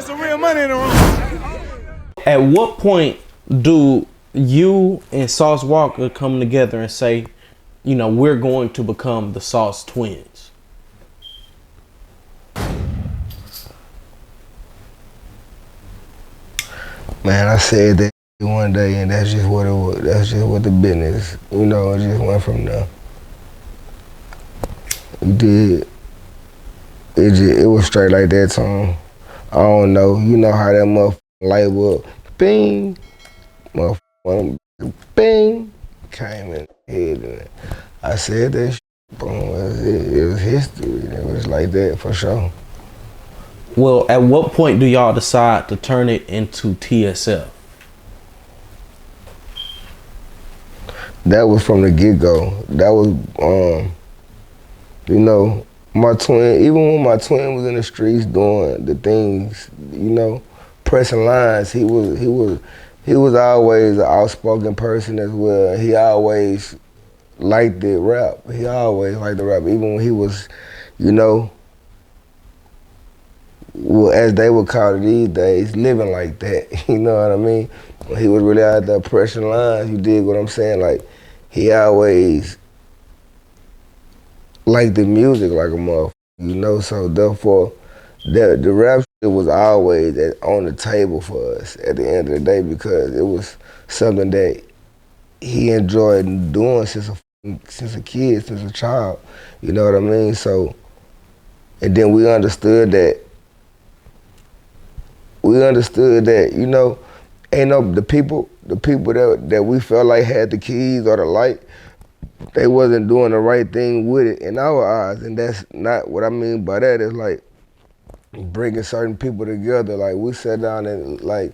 some real money in the room. At what point do you and Sauce Walka come together and say, you know, we're going to become the Sauce Twinz? Man, I said that one day, and that's just what it was. That's just what the business, you know, it just went from there. It did. It was straight like that song. I don't know. You know how that motherfucking light bulb, bing, motherfucking bing, came in the head. And I said that shit, boom, it was history. It was like that for sure. Well, at what point do y'all decide to turn it into TSF? That was from the get-go. That was, you know, my twin, even when my twin was in the streets doing the things, you know, pressing lines, he was always an outspoken person as well. He always liked the rap. He always liked the rap, even when he was, you know, well, as they would call it these days, living like that. You know what I mean? When he was really out there pressing lines, you dig what I'm saying? Like, he always liked the music like a motherfucker, you know? So therefore, the rap shit was always on the table for us at the end of the day because it was something that he enjoyed doing since a kid, since a child. You know what I mean? So, and then we understood that, you know, ain't no, the people that we felt like had the keys or the light, they wasn't doing the right thing with it in our eyes. And that's not what I mean by that. It's like bringing certain people together. Like we sat down and like,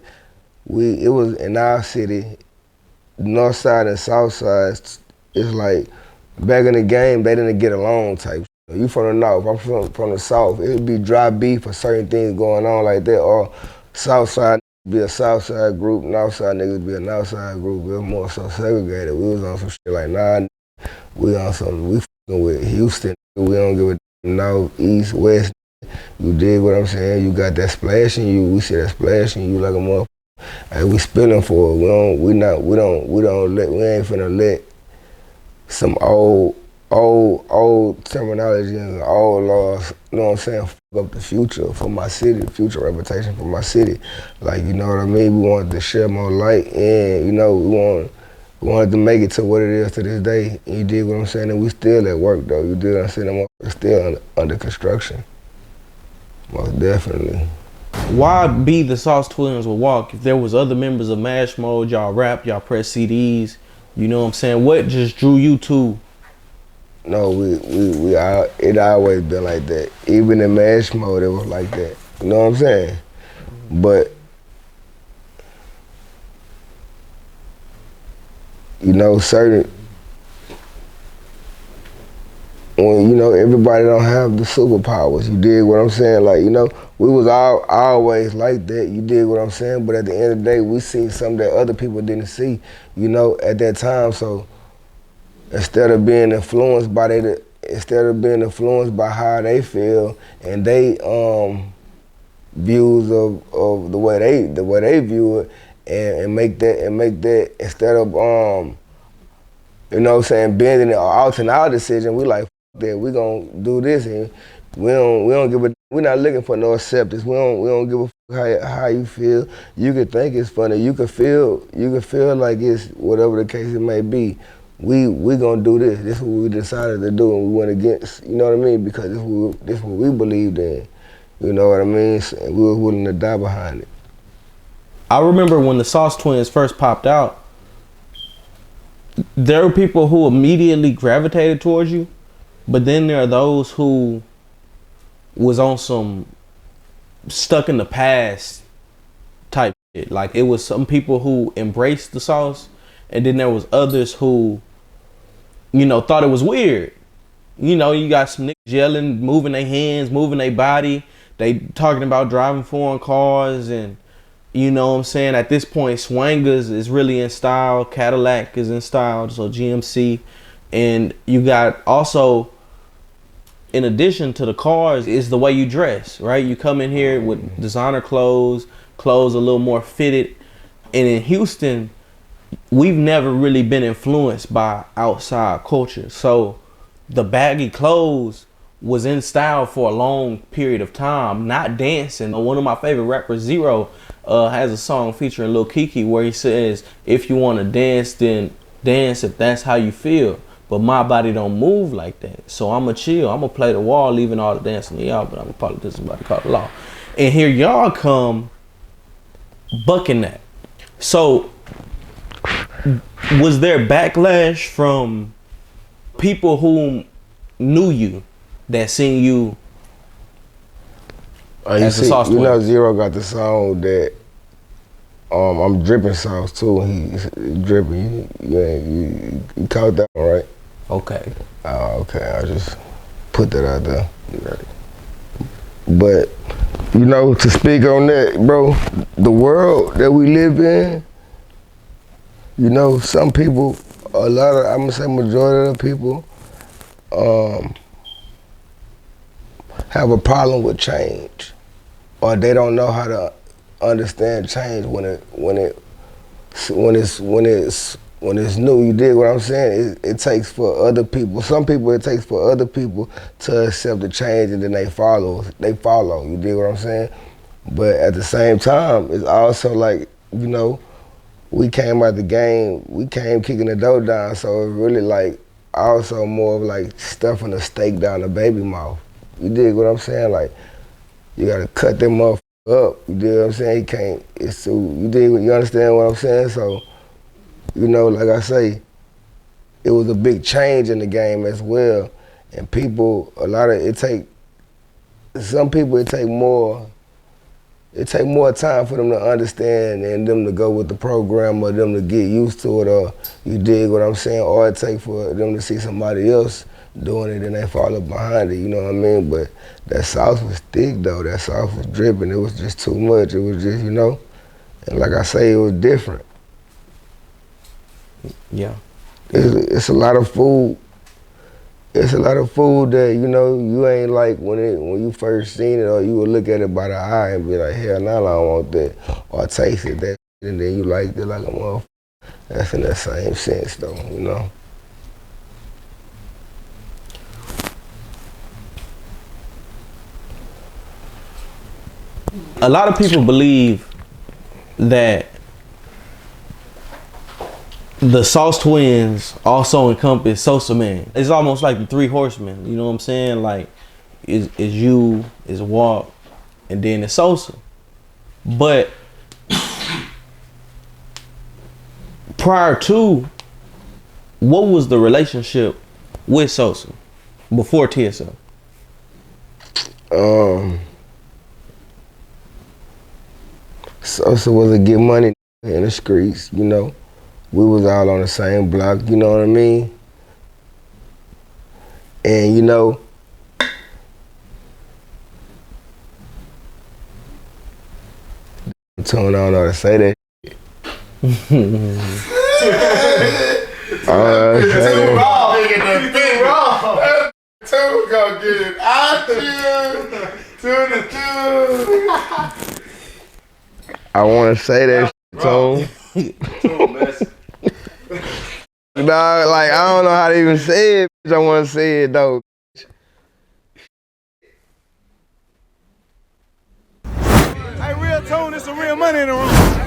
it was in our city, north side and south side, it's like back in the game, they didn't get along type. You from the north, I'm from the south. It'd be dry beef for certain things going on like that, or south side be a south side group, north side niggas be a north side group. We were more so segregated. We was on some shit like, nah, we fucking with Houston. We don't give a north, east, west. You dig what I'm saying? You got that splash in you. We see that splash in you like a motherfucker. Hey, we spilling for it. We ain't finna let some old terminology and old laws, you know what I'm saying, fuck up the future for my city, the future reputation for my city. Like, you know what I mean? We wanted to share more light and, you know, we wanted to make it to what it is to this day. And you dig what I'm saying? And we still at work though. You dig what I'm saying? We're still under construction. Most definitely. Why be the Sauce Twinz with Walk if there was other members of Mash Mode, y'all rap, y'all press CDs, you know what I'm saying? What just drew you to? No, it always been like that. Even in Mash Mode, it was like that. You know what I'm saying? But, you know, when, you know, everybody don't have the superpowers, you dig what I'm saying? Like, you know, we was always like that, you dig what I'm saying? But at the end of the day, we seen something that other people didn't see, you know, at that time. So instead of being influenced by how they feel and they views of the way they view it, and make that instead of you know what I'm saying, bending it or altering our decision, we like that we gonna do this, and we don't give a, we're not looking for no acceptance. We don't give a fuck how you feel. You could think it's funny. You could feel like it's whatever the case it may be. We gonna do this. This is what we decided to do, and we went against. You know what I mean? Because this is what we believed in. You know what I mean? And we were willing to die behind it. I remember when the Sauce Twinz first popped out, there were people who immediately gravitated towards you, but then there are those who was on some stuck in the past type shit. Like, it was some people who embraced the sauce, and then there was others who, you know, thought it was weird. You know, you got some niggas yelling, moving their hands, moving their body. They talking about driving foreign cars, and you know what I'm saying? At this point, Swangers is really in style. Cadillac is in style, so GMC. And you got also in addition to the cars, is the way you dress, right? You come in here with designer clothes a little more fitted. And in Houston, we've never really been influenced by outside culture. So the baggy clothes was in style for a long period of time, not dancing. One of my favorite rappers, Zero, has a song featuring Lil Kiki where he says, if you want to dance, then dance if that's how you feel. But my body don't move like that. So I'ma chill. I'ma play the wall, leaving all the dancing to y'all, but I'm probably just about to call the law. And here y'all come bucking that. So was there backlash from people who knew you that seen you as a Sauce Twinz? You know, Zero got the song that I'm dripping sauce too. He's dripping. You caught that one, right? Okay. Okay. I just put that out there. But you know, to speak on that, bro, the world that we live in, you know, some people, I'm gonna say majority of the people, have a problem with change, or they don't know how to understand change when it's new. You dig what I'm saying? It takes for other people. Some people, it takes for other people to accept the change, and then they follow. You dig what I'm saying? But at the same time, it's also like, you know, we came out the game, we came kicking the dough down, so it's really like also more of like stuffing a steak down the baby mouth. You dig what I'm saying? Like, you gotta cut them motherfuckers up. You dig what I'm saying? You can't, it's too, you understand what I'm saying? So, you know, like I say, it was a big change in the game as well. And people, some people it take more time for them to understand and them to go with the program, or them to get used to it, or you dig what I'm saying? Or it take for them to see somebody else doing it and they fall up behind it, you know what I mean? But that sauce was thick though, that sauce was dripping. It was just too much. It was just, you know, and like I say, it was different. Yeah. It's a lot of food. It's a lot of food that, you know, you ain't like when you first seen it, or you would look at it by the eye and be like, hell no, I don't want that. Or taste it, that, and then you like it like a motherfucker. That's in that same sense though, you know. A lot of people believe that the Sauce Twinz also encompass Sosa Man. It's almost like the three horsemen, you know what I'm saying? Like, is you, is Walk, and then it's Sosa. But prior to, what was the relationship with Sosa before TSL? Sosa was a get money in the streets, you know. We was all on the same block, you know what I mean? And you know, I don't know how to say that shit. Too raw, nigga, too raw. Too gonna get it out you. I wanna say that shit, Tone. Too messy. Dog, like, I don't know how to even say it, bitch. I want to say it, though. Hey, real Tone, it's some real money in the room.